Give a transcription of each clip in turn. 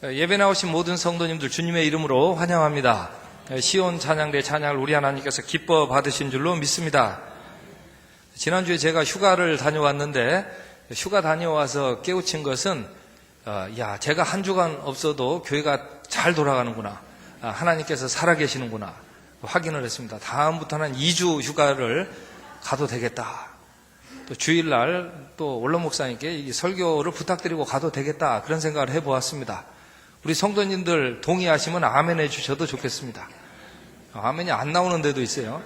예배 나오신 모든 성도님들 주님의 이름으로 환영합니다. 시온 찬양대 찬양을 우리 하나님께서 기뻐 받으신 줄로 믿습니다. 지난주에 제가 휴가를 다녀왔는데 휴가 다녀와서 깨우친 것은 제가 한 주간 없어도 교회가 잘 돌아가는구나, 하나님께서 살아계시는구나 확인을 했습니다. 다음부터는 2주 휴가를 가도 되겠다. 또 주일날 또 원로 목사님께 이 설교를 부탁드리고 가도 되겠다, 그런 생각을 해보았습니다. 우리 성도님들 동의하시면 아멘 해주셔도 좋겠습니다. 아멘이 안 나오는 데도 있어요.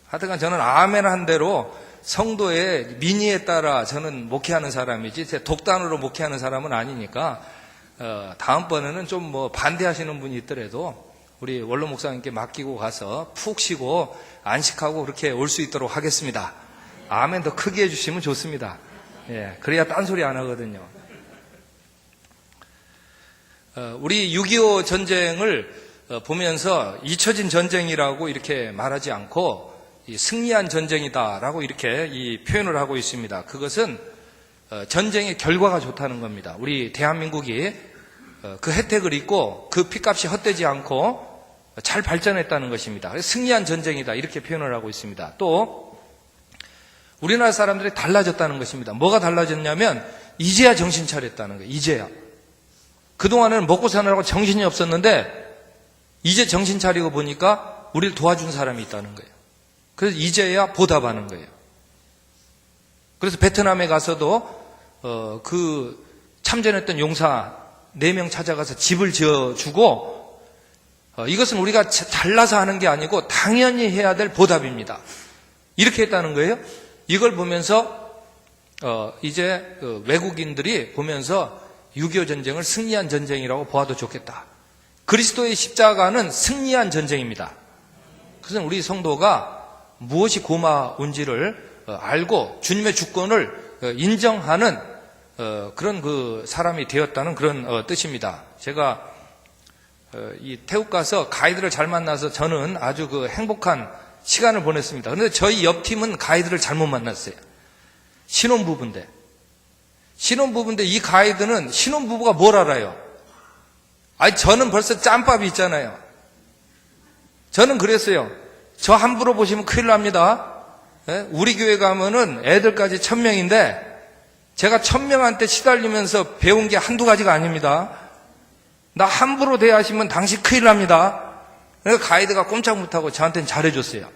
하여튼간 저는 아멘 한 대로 성도의 민의에 따라 저는 목회하는 사람이지 제 독단으로 목회하는 사람은 아니니까 다음번에는 좀 반대하시는 분이 있더라도 우리 원로 목사님께 맡기고 가서 푹 쉬고 안식하고 그렇게 올 수 있도록 하겠습니다. 아멘 더 크게 해주시면 좋습니다. 그래야 딴소리 안 하거든요. 우리 6.25 전쟁을 보면서 잊혀진 전쟁이라고 이렇게 말하지 않고 승리한 전쟁이다라고 이렇게 이 표현을 하고 있습니다. 그것은 전쟁의 결과가 좋다는 겁니다. 우리 대한민국이 그 혜택을 입고 그 피값이 헛되지 않고 잘 발전했다는 것입니다. 그래서 승리한 전쟁이다 이렇게 표현을 하고 있습니다. 또 우리나라 사람들이 달라졌다는 것입니다. 뭐가 달라졌냐면 이제야 정신 차렸다는 거예요. 이제야. 그동안에는 먹고 사느라고 정신이 없었는데 이제 정신 차리고 보니까 우리를 도와준 사람이 있다는 거예요. 그래서 이제야 보답하는 거예요. 그래서 베트남에 가서도 그 참전했던 용사 4명 찾아가서 집을 지어주고 이것은 우리가 잘나서 하는 게 아니고 당연히 해야 될 보답입니다. 이렇게 했다는 거예요. 이걸 보면서 이제 외국인들이 보면서 6.25 전쟁을 승리한 전쟁이라고 보아도 좋겠다. 그리스도의 십자가는 승리한 전쟁입니다. 그래서 우리 성도가 무엇이 고마운지를 알고 주님의 주권을 인정하는 그런 그 사람이 되었다는 그런 뜻입니다. 제가 이 태국 가서 가이드를 잘 만나서 저는 아주 그 행복한 시간을 보냈습니다. 그런데 저희 옆 팀은 가이드를 잘못 만났어요. 신혼부부인데 이 가이드는 신혼부부가 뭘 알아요? 저는 벌써 짬밥이 있잖아요. 저는 그랬어요. 저 함부로 보시면 큰일 납니다. 우리 교회 가면은 애들까지 1000명인데 제가 1000명한테 시달리면서 배운 게 한두 가지가 아닙니다. 나 함부로 대하시면 당신 큰일 납니다. 그래서 가이드가 꼼짝 못하고 저한테는 잘해줬어요.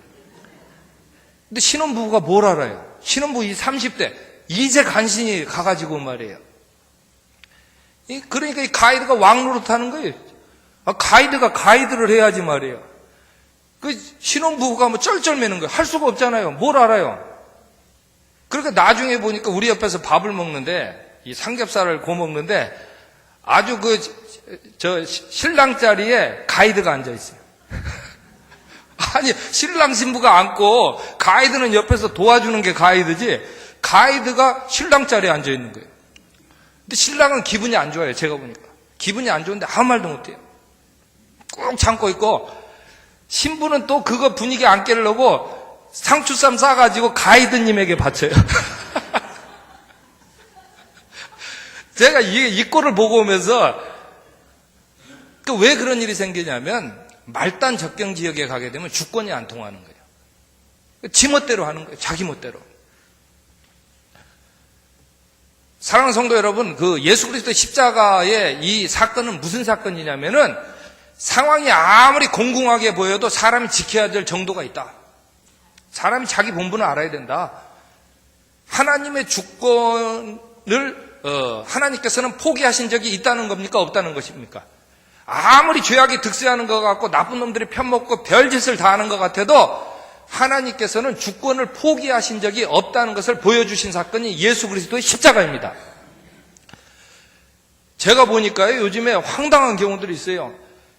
근데 신혼부부가 뭘 알아요? 신혼부부 30대 이제 간신히 가가지고 말이에요. 그러니까 이 가이드가 왕노릇하는 거예요. 가이드가 가이드를 해야지 말이에요. 그 신혼부부가 쩔쩔매는 거예요. 할 수가 없잖아요. 뭘 알아요? 그러니까 나중에 보니까 우리 옆에서 밥을 먹는데 이 삼겹살을 구워 먹는데 아주 저 신랑 자리에 가이드가 앉아 있어요. 아니 신랑 신부가 앉고 가이드는 옆에서 도와주는 게 가이드지 가이드가 신랑 자리에 앉아 있는 거예요. 근데 신랑은 기분이 안 좋아요. 제가 보니까 기분이 안 좋은데 아무 말도 못해요. 꾹 참고 있고 신부는 또 그거 분위기 안 깨려고 상추쌈 싸가지고 가이드님에게 바쳐요. 제가 이 꼴을 보고 오면서 또 왜 그런 일이 생기냐면 말단 접경 지역에 가게 되면 주권이 안 통하는 거예요. 지 멋대로 하는 거예요. 자기 멋대로. 사랑하는 성도 여러분, 그 예수 그리스도의 십자가의 이 사건은 무슨 사건이냐면은 상황이 아무리 공공하게 보여도 사람이 지켜야 될 정도가 있다. 사람이 자기 본분을 알아야 된다. 하나님의 주권을 하나님께서는 포기하신 적이 있다는 겁니까? 없다는 것입니까? 아무리 죄악이 득세하는 것 같고 나쁜 놈들이 편먹고 별짓을 다 하는 것 같아도 하나님께서는 주권을 포기하신 적이 없다는 것을 보여주신 사건이 예수 그리스도의 십자가입니다. 제가 보니까요, 요즘에 황당한 경우들이 있어요.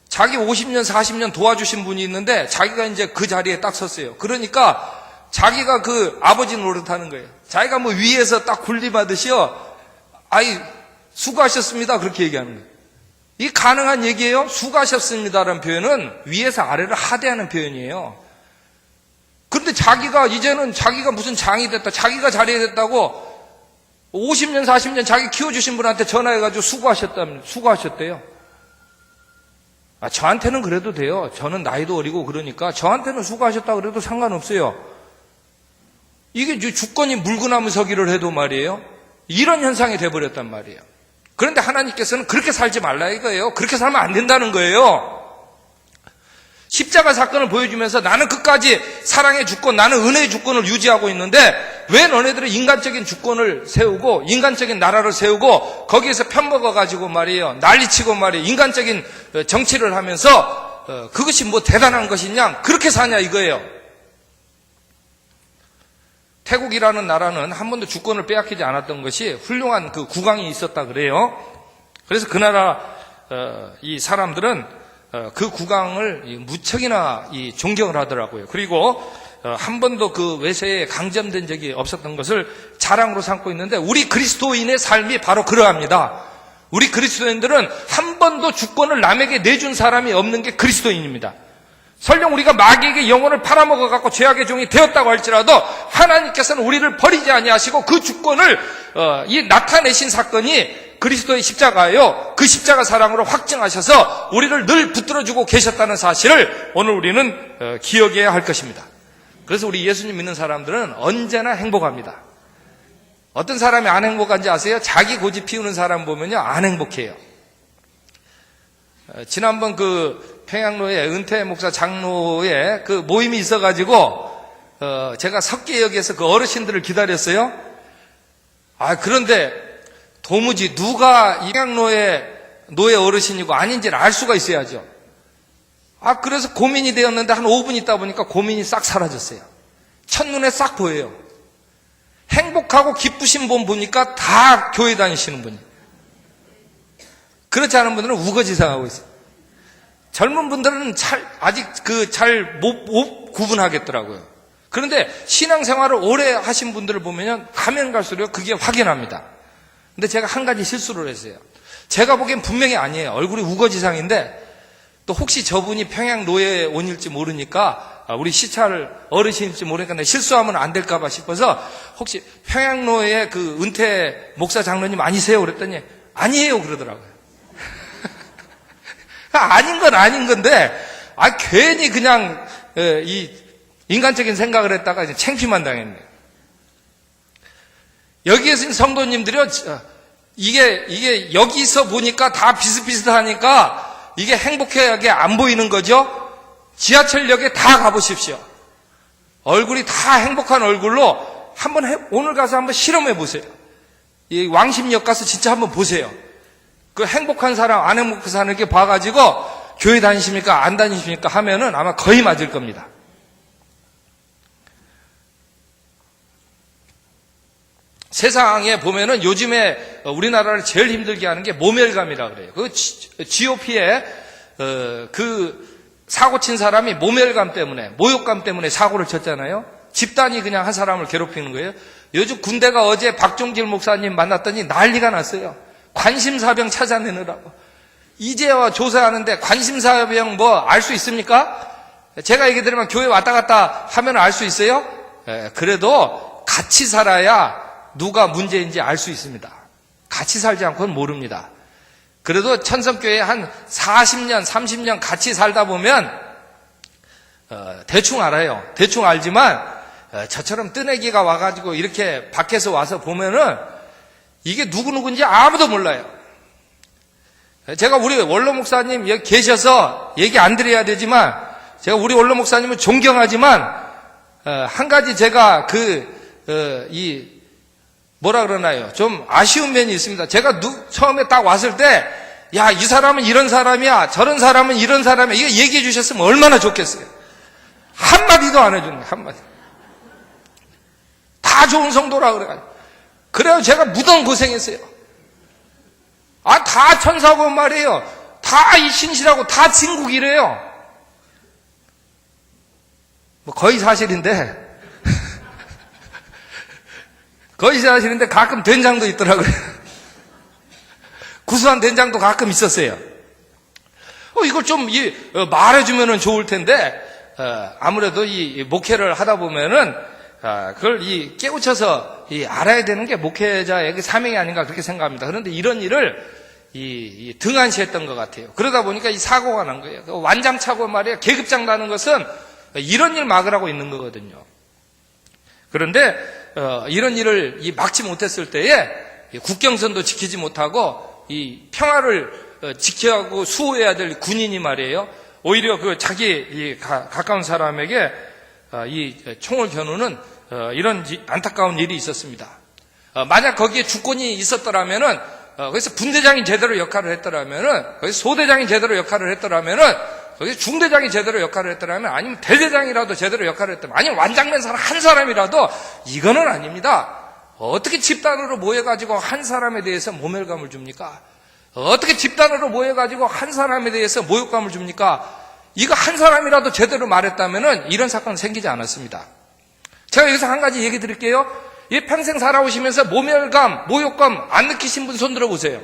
자기 50년, 40년 도와주신 분이 있는데 자기가 이제 그 자리에 딱 섰어요. 그러니까 자기가 그 아버지 노릇하는 거예요. 자기가 위에서 딱 군림하듯이요. 수고하셨습니다. 그렇게 얘기하는 거예요. 이 가능한 얘기예요? 수고하셨습니다라는 표현은 위에서 아래를 하대하는 표현이에요. 그런데 자기가 이제는 자기가 무슨 장이 됐다, 자기가 자리에 됐다고 50년, 40년 자기 키워주신 분한테 전화해가지고 수고하셨대요. 저한테는 그래도 돼요. 저는 나이도 어리고 그러니까 저한테는 수고하셨다 그래도 상관없어요. 이게 주권이 물구나무 서기를 해도 말이에요. 이런 현상이 돼버렸단 말이에요. 그런데 하나님께서는 그렇게 살지 말라 이거예요. 그렇게 살면 안 된다는 거예요. 십자가 사건을 보여주면서 나는 끝까지 사랑의 주권, 나는 은혜의 주권을 유지하고 있는데 왜 너네들은 인간적인 주권을 세우고 인간적인 나라를 세우고 거기에서 편먹어가지고 말이에요. 난리치고 말이에요. 인간적인 정치를 하면서 그것이 뭐 대단한 것이냐 그렇게 사냐 이거예요. 태국이라는 나라는 한 번도 주권을 빼앗기지 않았던 것이 훌륭한 그 국왕이 있었다 그래요. 그래서 그 나라 이 사람들은 그 국왕을 무척이나 존경을 하더라고요. 그리고 한 번도 그 외세에 강점된 적이 없었던 것을 자랑으로 삼고 있는데 우리 그리스도인의 삶이 바로 그러합니다. 우리 그리스도인들은 한 번도 주권을 남에게 내준 사람이 없는 게 그리스도인입니다. 설령 우리가 마귀에게 영혼을 팔아먹어갖고 죄악의 종이 되었다고 할지라도 하나님께서는 우리를 버리지 아니하시고 그 주권을 나타내신 사건이 그리스도의 십자가예요. 그 십자가 사랑으로 확증하셔서 우리를 늘 붙들어주고 계셨다는 사실을 오늘 우리는 기억해야 할 것입니다. 그래서 우리 예수님 믿는 사람들은 언제나 행복합니다. 어떤 사람이 안 행복한지 아세요? 자기 고집 피우는 사람 보면요 안 행복해요. 지난번 그 평양로에 은퇴 목사 장로의 그 모임이 있어가지고 제가 석계역에서 그 어르신들을 기다렸어요. 그런데 도무지 누가 이 평양로의 노예 어르신이고 아닌지를 알 수가 있어야죠. 그래서 고민이 되었는데 한 5분 있다 보니까 고민이 싹 사라졌어요. 첫눈에 싹 보여요. 행복하고 기쁘신 분 보니까 다 교회 다니시는 분이에요. 그렇지 않은 분들은 우거지상하고 있어요. 젊은 분들은 아직 잘 못 구분하겠더라고요. 그런데 신앙생활을 오래 하신 분들을 보면 가면 갈수록 그게 확연합니다. 근데 제가 한 가지 실수를 했어요. 제가 보기엔 분명히 아니에요. 얼굴이 우거지상인데 또 혹시 저분이 평양 노예원일지 모르니까 우리 시찰 어르신일지 모르니까 내가 실수하면 안 될까 봐 싶어서 혹시 평양로의 그 은퇴 목사 장로님 아니세요? 그랬더니 아니에요 그러더라고요. 아닌 건 아닌 건데 괜히 그냥 이 인간적인 생각을 했다가 이제 창피만 당했네요. 여기에 있는 성도님들이요, 이게 여기서 보니까 다 비슷비슷하니까 이게 행복하게 안 보이는 거죠? 지하철역에 다 가보십시오. 얼굴이 다 행복한 얼굴로 오늘 가서 한번 실험해 보세요. 이 왕십역 가서 진짜 한번 보세요. 그 행복한 사람, 안 행복한 사람 이렇게 봐가지고 교회 다니십니까? 안 다니십니까? 하면은 아마 거의 맞을 겁니다. 세상에 보면은 요즘에 우리나라를 제일 힘들게 하는 게 모멸감이라 그래요. 그 GOP에 그 사고 친 사람이 모멸감 때문에, 모욕감 때문에 사고를 쳤잖아요. 집단이 그냥 한 사람을 괴롭히는 거예요. 요즘 군대가 어제 박종길 목사님 만났더니 난리가 났어요. 관심사병 찾아내느라고. 이제와 조사하는데 관심사병 뭐 알 수 있습니까? 제가 얘기 드리면 교회 왔다 갔다 하면 알 수 있어요? 그래도 같이 살아야 누가 문제인지 알 수 있습니다. 같이 살지 않고는 모릅니다. 그래도 천성교회 한 40년, 30년 같이 살다 보면 대충 알아요. 대충 알지만 저처럼 뜨내기가 와가지고 이렇게 밖에서 와서 보면은 이게 누구누구인지 아무도 몰라요. 제가 우리 원로 목사님 여기 계셔서 얘기 안 드려야 되지만 제가 우리 원로 목사님을 존경하지만 한 가지 제가 뭐라 그러나요? 좀 아쉬운 면이 있습니다. 제가 처음에 딱 왔을 때, 야, 이 사람은 이런 사람이야, 저런 사람은 이런 사람이야, 이거 얘기해 주셨으면 얼마나 좋겠어요. 한마디도 안 해주는 거예요, 한마디. 다 좋은 성도라 그래가지고. 그래요, 제가 무덤 고생했어요. 다 천사고 말이에요. 다 이 신실하고 다 진국이래요. 뭐 거의 사실인데. 거의 사실인데 가끔 된장도 있더라고요. 구수한 된장도 가끔 있었어요. 이걸 좀 말해주면 좋을 텐데 아무래도 이 목회를 하다 보면은 그걸 깨우쳐서 알아야 되는 게 목회자의 사명이 아닌가 그렇게 생각합니다. 그런데 이런 일을 등한시했던 것 같아요. 그러다 보니까 이 사고가 난 거예요. 완장차고 말이에요. 계급장 나는 것은 이런 일 막으라고 있는 거거든요. 그런데 이런 일을 막지 못했을 때에 국경선도 지키지 못하고 이 평화를 지켜하고 수호해야 될 군인이 말이에요. 오히려 자기 가까운 사람에게 이 총을 겨누는 이런 안타까운 일이 있었습니다. 만약 거기에 주권이 있었더라면은 거기서 분대장이 제대로 역할을 했더라면은 거기서 소대장이 제대로 역할을 했더라면은 거기서 중대장이 제대로 역할을 했더라면 아니면 대대장이라도 제대로 역할을 했더라면 아니면 완장된 사람 한 사람이라도 이거는 아닙니다. 어떻게 집단으로 모여가지고 한 사람에 대해서 모멸감을 줍니까? 어떻게 집단으로 모여가지고 한 사람에 대해서 모욕감을 줍니까? 이거 한 사람이라도 제대로 말했다면은 이런 사건은 생기지 않았습니다. 제가 여기서 한 가지 얘기 드릴게요. 평생 살아오시면서 모멸감, 모욕감 안 느끼신 분 손 들어보세요.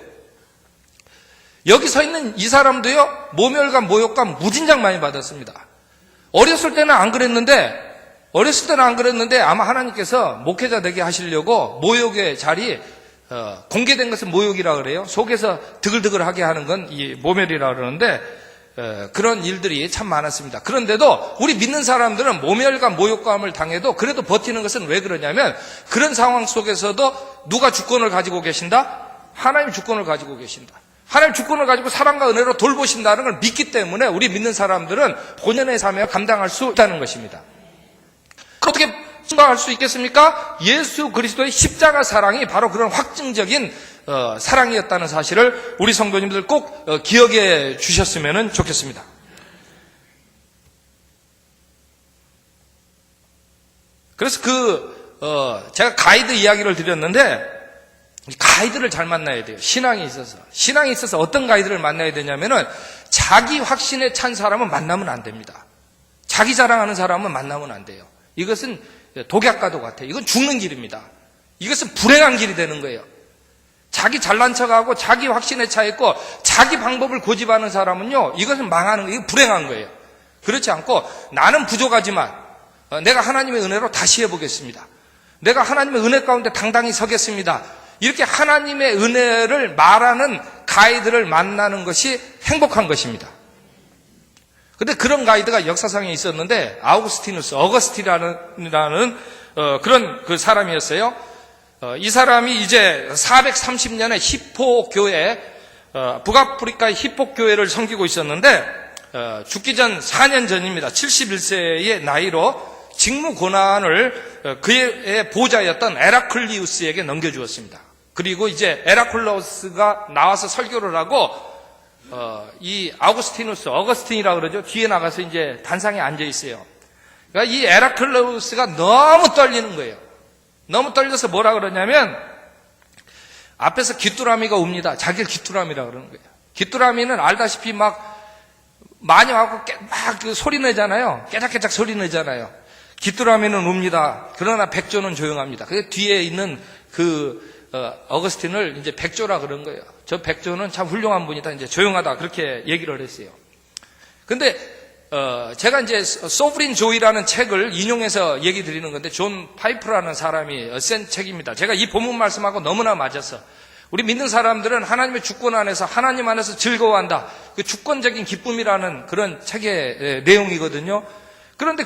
여기 서 있는 이 사람도요, 모멸감, 모욕감 무진장 많이 받았습니다. 어렸을 때는 안 그랬는데 아마 하나님께서 목회자 되게 하시려고 모욕의 자리, 공개된 것은 모욕이라 그래요. 속에서 드글드글하게 하는 건 이 모멸이라 그러는데, 그런 일들이 참 많았습니다. 그런데도 우리 믿는 사람들은 모멸감, 모욕감을 당해도 그래도 버티는 것은 왜 그러냐면 그런 상황 속에서도 누가 주권을 가지고 계신다? 하나님 주권을 가지고 계신다. 하나님 주권을 가지고 사랑과 은혜로 돌보신다는 걸 믿기 때문에 우리 믿는 사람들은 본연의 삶에 감당할 수 있다는 것입니다. 어떻게 증거할 수 있겠습니까? 예수 그리스도의 십자가 사랑이 바로 그런 확증적인 사랑이었다는 사실을 우리 성도님들 꼭 기억해 주셨으면 좋겠습니다. 그래서 제가 가이드 이야기를 드렸는데 가이드를 잘 만나야 돼요. 신앙에 있어서 어떤 가이드를 만나야 되냐면은 자기 확신에 찬 사람은 만나면 안 됩니다. 자기 자랑하는 사람은 만나면 안 돼요. 이것은 독약과도 같아요. 이건 죽는 길입니다. 이것은 불행한 길이 되는 거예요. 자기 잘난 척하고 자기 확신에 차 있고 자기 방법을 고집하는 사람은요, 이것은 망하는 거예요. 이거 불행한 거예요. 그렇지 않고 나는 부족하지만 내가 하나님의 은혜로 다시 해보겠습니다. 내가 하나님의 은혜 가운데 당당히 서겠습니다. 이렇게 하나님의 은혜를 말하는 가이드를 만나는 것이 행복한 것입니다. 근데 그런 가이드가 역사상에 있었는데 어거스틴이라는 그런 그 사람이었어요. 이 사람이 이제 430년에 히포교회, 북아프리카의 히포교회를 섬기고 있었는데 죽기 전 4년 전입니다. 71세의 나이로 직무 권한을 그의 보좌였던 에라클리우스에게 넘겨주었습니다. 그리고 이제 에라클리우스가 나와서 설교를 하고 이 어거스틴이라고 그러죠. 뒤에 나가서 이제 단상에 앉아 있어요. 그러니까 이 에라클리우스가 너무 떨리는 거예요. 너무 떨려서 뭐라 그러냐면 앞에서 귀뚜라미가 옵니다. 자기를 귀뚜라미라 그러는 거예요. 귀뚜라미는 알다시피 많이 와서 막 소리 내잖아요. 깨작깨작 소리 내잖아요. 귀뚜라미는 옵니다. 그러나 백조는 조용합니다. 그 뒤에 있는 어거스틴을 이제 백조라 그런 거예요. 저 백조는 참 훌륭한 분이다. 이제 조용하다. 그렇게 얘기를 했어요. 근데, 제가 이제 소브린 조이라는 책을 인용해서 얘기 드리는 건데, 존 파이프라는 사람이 쓴 책입니다. 제가 이 본문 말씀하고 너무나 맞았어. 우리 믿는 사람들은 하나님의 주권 안에서, 하나님 안에서 즐거워한다. 그 주권적인 기쁨이라는 그런 책의 내용이거든요. 그런데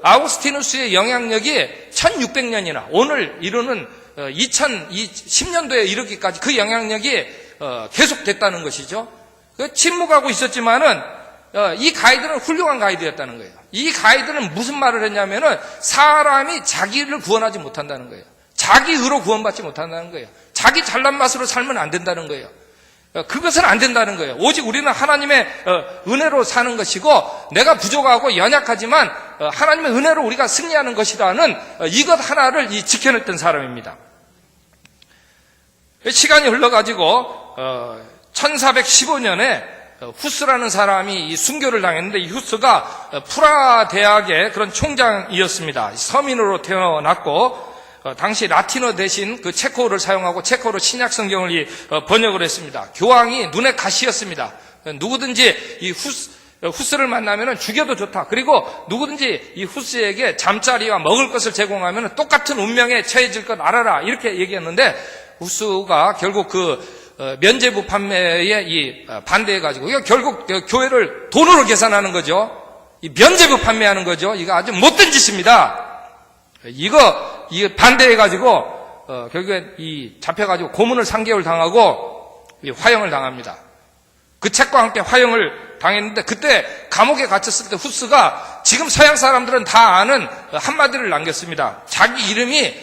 아우구스티누스의 영향력이 1600년이나 오늘 이루는 2010년도에 이르기까지 그 영향력이 계속됐다는 것이죠. 침묵하고 있었지만은 이 가이드는 훌륭한 가이드였다는 거예요. 이 가이드는 무슨 말을 했냐면은 사람이 자기를 구원하지 못한다는 거예요. 자기 의로 구원받지 못한다는 거예요. 자기 잘난 맛으로 살면 안 된다는 거예요. 그것은 안 된다는 거예요. 오직 우리는 하나님의 은혜로 사는 것이고 내가 부족하고 연약하지만 하나님의 은혜로 우리가 승리하는 것이라는 이것 하나를 지켜냈던 사람입니다. 시간이 흘러가지고 1415년에 후스라는 사람이 순교를 당했는데 이 후스가 프라 대학의 그런 총장이었습니다. 서민으로 태어났고 당시 라틴어 대신 그 체코어를 사용하고 체코어로 신약 성경을 번역을 했습니다. 교황이 눈에 가시였습니다. 누구든지 이 후스를 만나면 죽여도 좋다. 그리고 누구든지 이 후스에게 잠자리와 먹을 것을 제공하면 똑같은 운명에 처해질 것 알아라. 이렇게 얘기했는데 후스가 결국 면죄부 판매에 반대해가지고 이거 결국 교회를 돈으로 계산하는 거죠. 이 면죄부 판매하는 거죠. 이거 아주 못된 짓입니다. 이거 반대해가지고 결국에 잡혀가지고 고문을 3개월 당하고 화형을 당합니다. 그 책과 함께 화형을 당했는데 그때 감옥에 갇혔을 때 후스가 지금 서양 사람들은 다 아는 한마디를 남겼습니다. 자기 이름이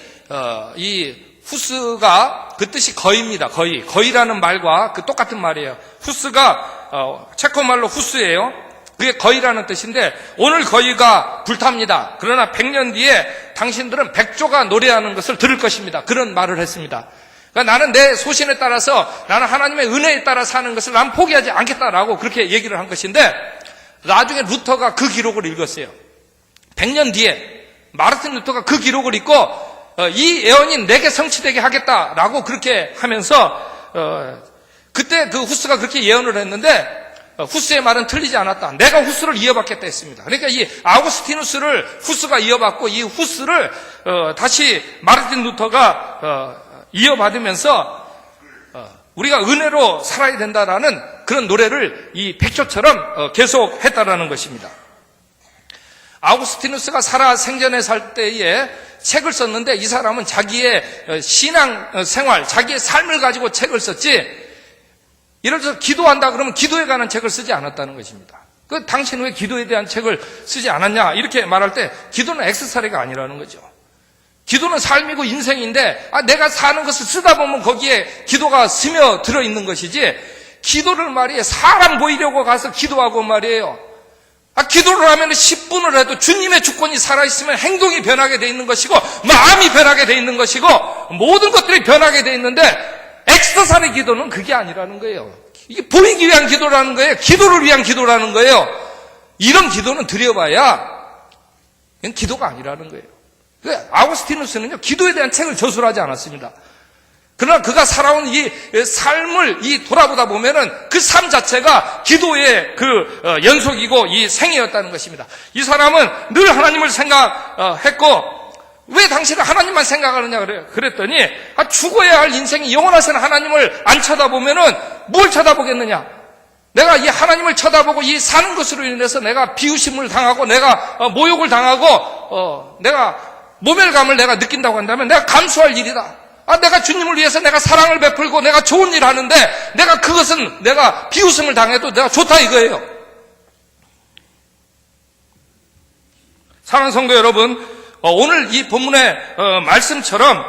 이 후스가 그 뜻이 거의입니다. 거의라는 말과 그 똑같은 말이에요. 후스가 체코말로 후스예요. 그게 거의라는 뜻인데 오늘 거의가 불탑니다. 그러나 100년 뒤에 당신들은 백조가 노래하는 것을 들을 것입니다. 그런 말을 했습니다. 그러니까 나는 내 소신에 따라서 나는 하나님의 은혜에 따라 사는 것을 난 포기하지 않겠다라고 그렇게 얘기를 한 것인데 나중에 루터가 그 기록을 읽었어요. 100년 뒤에 마르틴 루터가 그 기록을 읽고 이 예언이 내게 성취되게 하겠다라고 그렇게 하면서 그때 그 후스가 그렇게 예언을 했는데 후스의 말은 틀리지 않았다. 내가 후스를 이어받겠다 했습니다. 그러니까 이 아우구스티누스를 후스가 이어받고 이 후스를 다시 마르틴 루터가 이어받으면서 우리가 은혜로 살아야 된다라는 그런 노래를 이 백조처럼 계속 했다라는 것입니다. 아우구스티누스가 살아 생전에 살 때에 책을 썼는데 이 사람은 자기의 신앙 생활, 자기의 삶을 가지고 책을 썼지 예를 들어서 기도한다 그러면 기도에 관한 책을 쓰지 않았다는 것입니다. 당신은 왜 기도에 대한 책을 쓰지 않았냐 이렇게 말할 때 기도는 액세서리가 아니라는 거죠. 기도는 삶이고 인생인데 내가 사는 것을 쓰다 보면 거기에 기도가 스며들어 있는 것이지 기도를 말이에요. 사람 보이려고 가서 기도하고 말이에요. 기도를 하면 10분을 해도 주님의 주권이 살아있으면 행동이 변하게 돼 있는 것이고 마음이 변하게 돼 있는 것이고 모든 것들이 변하게 돼 있는데 엑스터살의 기도는 그게 아니라는 거예요. 이게 보이기 위한 기도라는 거예요. 기도를 위한 기도라는 거예요. 이런 기도는 드려봐야 이건 기도가 아니라는 거예요. 아우구스티누스는요 기도에 대한 책을 저술하지 않았습니다. 그러나 그가 살아온 이 삶을 돌아보다 보면은 그 삶 자체가 기도의 연속이고 이 생애였다는 것입니다. 이 사람은 늘 하나님을 생각했고 왜 당신은 하나님만 생각하느냐 그랬더니 죽어야 할 인생이 영원하신 하나님을 안 쳐다보면은 뭘 쳐다보겠느냐? 내가 이 하나님을 쳐다보고 이 사는 것으로 인해서 내가 비웃음을 당하고 내가 모욕을 당하고 내가 모멸감을 내가 느낀다고 한다면 내가 감수할 일이다. 내가 주님을 위해서 내가 사랑을 베풀고 내가 좋은 일 하는데 내가 그것은 내가 비웃음을 당해도 내가 좋다 이거예요. 사랑하는 성도 여러분, 오늘 이 본문의 말씀처럼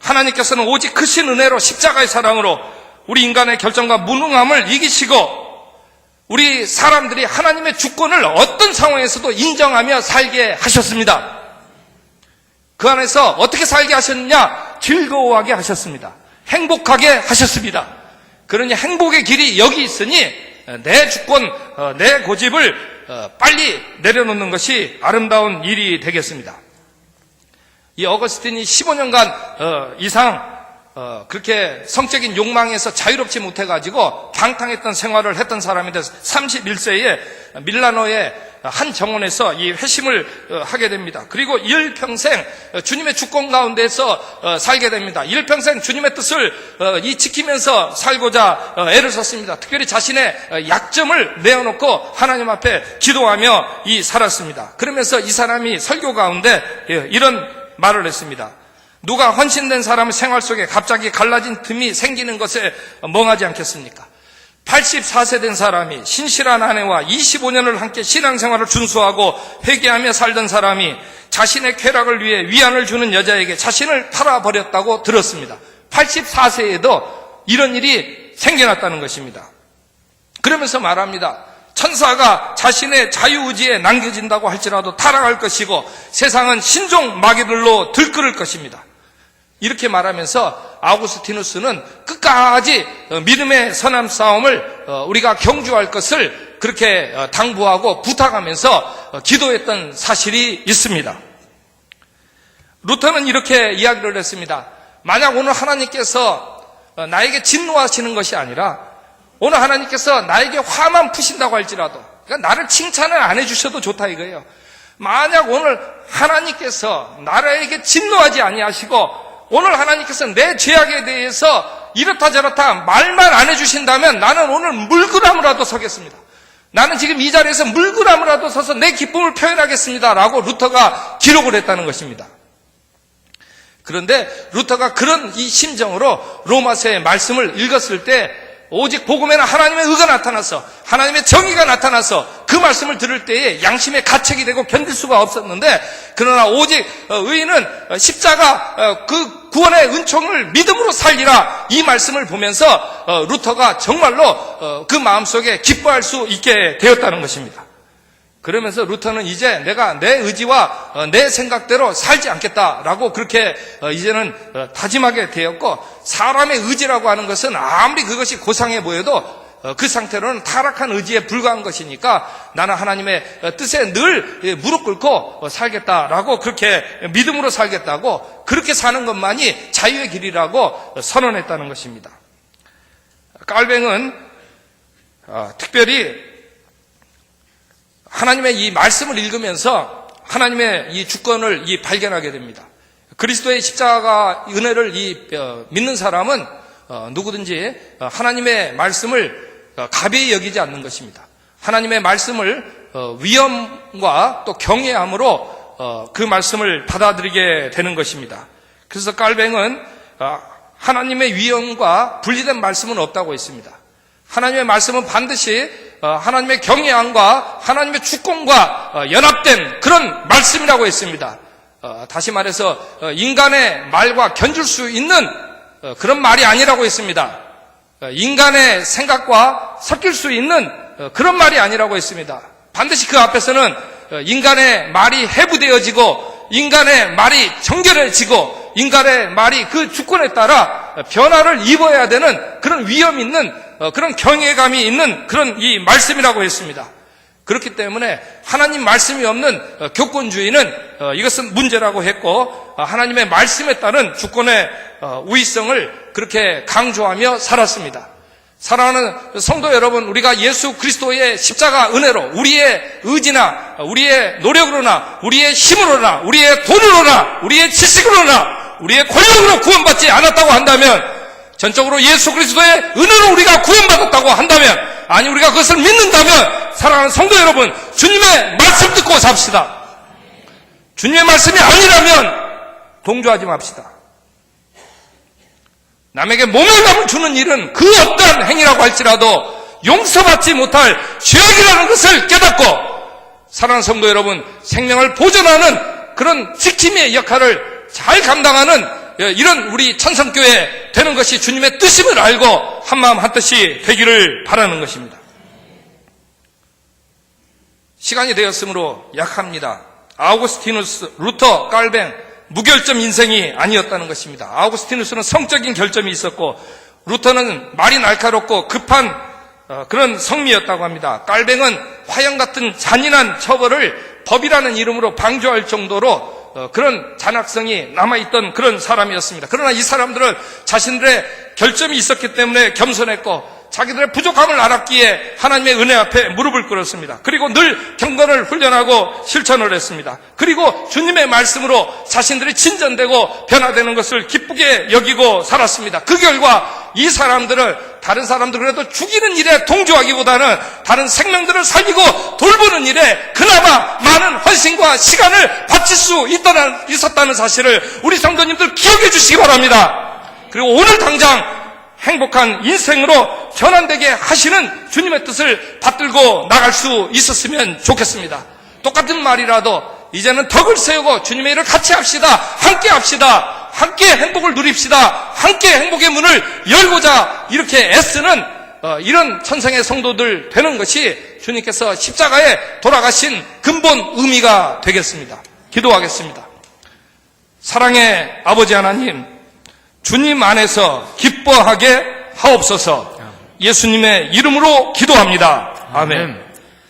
하나님께서는 오직 크신 은혜로 십자가의 사랑으로 우리 인간의 결정과 무능함을 이기시고 우리 사람들이 하나님의 주권을 어떤 상황에서도 인정하며 살게 하셨습니다. 그 안에서 어떻게 살게 하셨느냐? 즐거워하게 하셨습니다. 행복하게 하셨습니다. 그러니 행복의 길이 여기 있으니 내 주권, 내 고집을 빨리 내려놓는 것이 아름다운 일이 되겠습니다. 이 어거스틴이 15년간 이상 그렇게 성적인 욕망에서 자유롭지 못해가지고 방탕했던 생활을 했던 사람인데 31세에 밀라노의 한 정원에서 이 회심을 하게 됩니다. 그리고 일평생 주님의 주권 가운데서 살게 됩니다. 일평생 주님의 뜻을 지키면서 살고자 애를 썼습니다. 특별히 자신의 약점을 내어놓고 하나님 앞에 기도하며 살았습니다. 그러면서 이 사람이 설교 가운데 이런 말을 했습니다. 누가 헌신된 사람의 생활 속에 갑자기 갈라진 틈이 생기는 것에 멍하지 않겠습니까? 84세 된 사람이 신실한 아내와 25년을 함께 신앙생활을 준수하고 회개하며 살던 사람이 자신의 쾌락을 위해 위안을 주는 여자에게 자신을 팔아버렸다고 들었습니다. 84세에도 이런 일이 생겨났다는 것입니다. 그러면서 말합니다. 천사가 자신의 자유의지에 남겨진다고 할지라도 타락할 것이고 세상은 신종 마귀들로 들끓을 것입니다. 이렇게 말하면서 아우구스티누스는 끝까지 믿음의 선한 싸움을 우리가 경주할 것을 그렇게 당부하고 부탁하면서 기도했던 사실이 있습니다. 루터는 이렇게 이야기를 했습니다. 만약 오늘 하나님께서 나에게 진노하시는 것이 아니라 오늘 하나님께서 나에게 화만 푸신다고 할지라도 그러니까 나를 칭찬을 안 해주셔도 좋다 이거예요. 만약 오늘 하나님께서 나라에게 진노하지 아니하시고 오늘 하나님께서 내 죄악에 대해서 이렇다 저렇다 말만 안 해주신다면 나는 오늘 물구나무라도 서겠습니다. 나는 지금 이 자리에서 물구나무라도 서서 내 기쁨을 표현하겠습니다 라고 루터가 기록을 했다는 것입니다. 그런데 루터가 그런 이 심정으로 로마서의 말씀을 읽었을 때 오직 복음에는 하나님의 의가 나타나서 하나님의 정의가 나타나서 그 말씀을 들을 때에 양심의 가책이 되고 견딜 수가 없었는데, 그러나 오직 의인은 십자가 그 구원의 은총을 믿음으로 살리라 이 말씀을 보면서 루터가 정말로 그 마음속에 기뻐할 수 있게 되었다는 것입니다. 그러면서 루터는 이제 내가 내 의지와 내 생각대로 살지 않겠다라고 그렇게 이제는 다짐하게 되었고, 사람의 의지라고 하는 것은 아무리 그것이 고상해 보여도 그 상태로는 타락한 의지에 불과한 것이니까 나는 하나님의 뜻에 늘 무릎 꿇고 살겠다라고, 그렇게 믿음으로 살겠다고, 그렇게 사는 것만이 자유의 길이라고 선언했다는 것입니다. 깔뱅은 특별히 하나님의 이 말씀을 읽으면서 하나님의 이 주권을 발견하게 됩니다. 그리스도의 십자가 은혜를 믿는 사람은 누구든지 하나님의 말씀을 가벼이 여기지 않는 것입니다. 하나님의 말씀을 위엄과 또 경외함으로 그 말씀을 받아들이게 되는 것입니다. 그래서 깔뱅은 하나님의 위엄과 분리된 말씀은 없다고 했습니다. 하나님의 말씀은 반드시 하나님의 경외함과 하나님의 주권과 연합된 그런 말씀이라고 했습니다. 다시 말해서 인간의 말과 견줄 수 있는 그런 말이 아니라고 했습니다. 인간의 생각과 섞일 수 있는 그런 말이 아니라고 했습니다. 반드시 그 앞에서는 인간의 말이 해부되어지고 인간의 말이 정결해지고 인간의 말이 그 주권에 따라 변화를 입어야 되는 그런 위험 있는 그런 경외감이 있는 그런 이 말씀이라고 했습니다. 그렇기 때문에 하나님 말씀이 없는 교권주의는 이것은 문제라고 했고, 하나님의 말씀에 따른 주권의 우위성을 그렇게 강조하며 살았습니다. 사랑하는 성도 여러분, 우리가 예수 그리스도의 십자가 은혜로 우리의 의지나 우리의 노력으로나 우리의 힘으로나 우리의 돈으로나 우리의 지식으로나 우리의 권력으로 구원받지 않았다고 한다면, 전적으로 예수 그리스도의 은혜로 우리가 구원받았다고 한다면, 아니 우리가 그것을 믿는다면, 사랑하는 성도 여러분, 주님의 말씀 듣고 삽시다. 주님의 말씀이 아니라면 동조하지 맙시다. 남에게 모멸감을 주는 일은 그 어떤 행위라고 할지라도 용서받지 못할 죄악이라는 것을 깨닫고, 사랑하는 성도 여러분, 생명을 보존하는 그런 지킴이의 역할을 잘 감당하는 이런 우리 천성교회 되는 것이 주님의 뜻임을 알고 한마음 한뜻이 되기를 바라는 것입니다. 시간이 되었으므로 약합니다. 아우구스티누스, 루터, 깔뱅, 무결점 인생이 아니었다는 것입니다. 아우구스티누스는 성적인 결점이 있었고, 루터는 말이 날카롭고 급한 그런 성미였다고 합니다. 깔뱅은 화형 같은 잔인한 처벌을 법이라는 이름으로 방조할 정도로 그런 잔악성이 남아있던 그런 사람이었습니다. 그러나 이 사람들은 자신들의 결점이 있었기 때문에 겸손했고, 자기들의 부족함을 알았기에 하나님의 은혜 앞에 무릎을 꿇었습니다. 그리고 늘 경건을 훈련하고 실천을 했습니다. 그리고 주님의 말씀으로 자신들이 진전되고 변화되는 것을 기쁘게 여기고 살았습니다. 그 결과 이 사람들은 다른 사람들 그래도 죽이는 일에 동조하기보다는 다른 생명들을 살리고 돌보는 일에 그나마 많은 헌신과 시간을 바칠 수 있었다는 사실을 우리 성도님들 기억해 주시기 바랍니다. 그리고 오늘 당장 행복한 인생으로 전환되게 하시는 주님의 뜻을 받들고 나갈 수 있었으면 좋겠습니다. 똑같은 말이라도 이제는 덕을 세우고 주님의 일을 같이 합시다. 함께 합시다. 함께 행복을 누립시다. 함께 행복의 문을 열고자 이렇게 애쓰는 이런 천성의 성도들 되는 것이 주님께서 십자가에 돌아가신 근본 의미가 되겠습니다. 기도하겠습니다. 사랑의 아버지 하나님, 주님 안에서 기뻐하게 하옵소서. 예수님의 이름으로 기도합니다. 아멘.